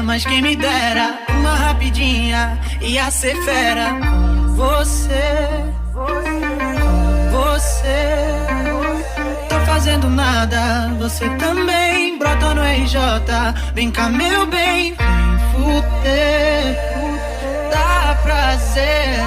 mas quem me dera uma rapidinha ia ser fera. Você tô fazendo nada, você também. Brota no RJ, vem cá meu bem, vem fuder, dá prazer.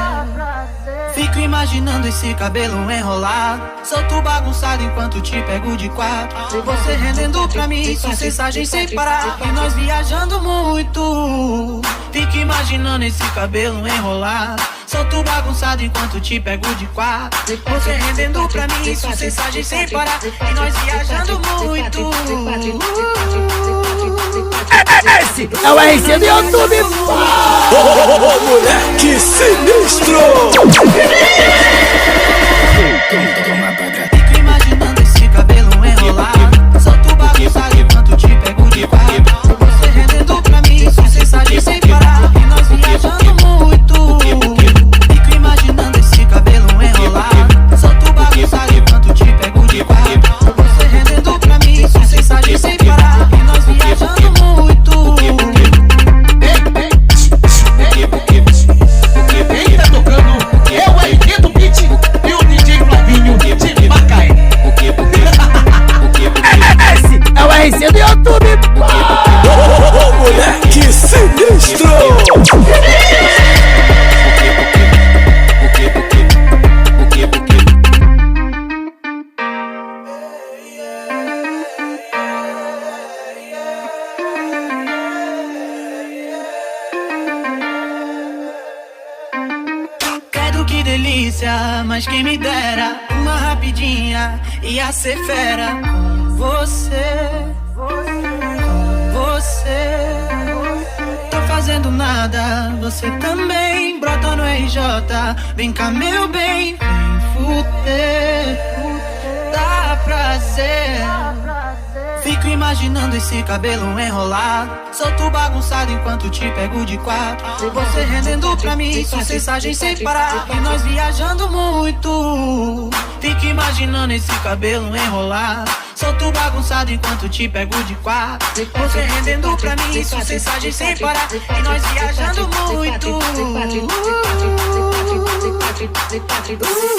Fico imaginando esse cabelo enrolado, solto bagunçado enquanto te pego de quatro. Você rendendo pra mim, sua mensagem sem parar, e nós viajando muito. Fico imaginando esse cabelo enrolado, solto bagunçado enquanto te pego de quatro. Você rendendo pra mim, sua mensagem sem parar, e nós viajando muito. Esse é o RC do YouTube. Moleque sinistro. Fico imaginando esse cabelo enrolado, solto bagunçado enquanto te pego de quatro. Você rendendo pra mim, sua mensagem sem parar, e nós viajando muito. Fico imaginando esse cabelo enrolado, solto bagunçado enquanto te pego de quatro. Você rendendo pra mim, sua mensagem sem parar, e nós viajando muito. Quem tá tocando é o RD do Beat e o DJ Flavinho de Macaé. Esse é o RC do YouTube. Moleque sinistro. Que delícia, mas quem me dera uma rapidinha ia ser fera. Você tô fazendo nada, você também. Brota no RJ, vem cá meu bem, vem fuder, dá prazer. Fico imaginando esse cabelo enrolado, solto bagunçado enquanto te pego de quatro. Você rendendo pra mim, sua mensagem sem parar, e nós viajando muito. Fico imaginando esse cabelo enrolado, solto bagunçado enquanto te pego de quatro. Você rendendo pra mim, sua mensagem sem parar, e nós viajando muito.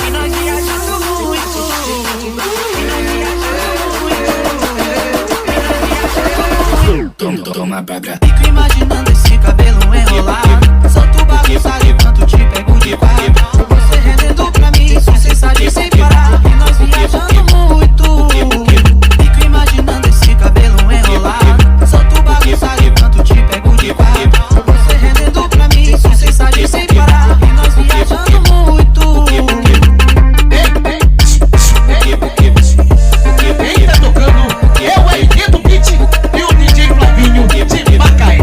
E nós viajando muito. E nós viajando muito. Toma pedra. Fico imaginando esse cabelo enrolado, solto bagunçado enquanto te pego de quatro. Você rendendo pra mim, sua mensagem sem parar, e nós viajando muito. Fico imaginando esse cabelo enrolado, solto bagunçado enquanto te pego de quatro. Você rendendo pra mim, sua mensagem sem parar, e nós viajando muito. Quem tá tocando é o RD do Beat e o DJ Flavinho de Macaé.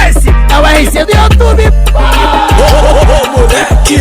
Esse é o RC do YouTube. Moleque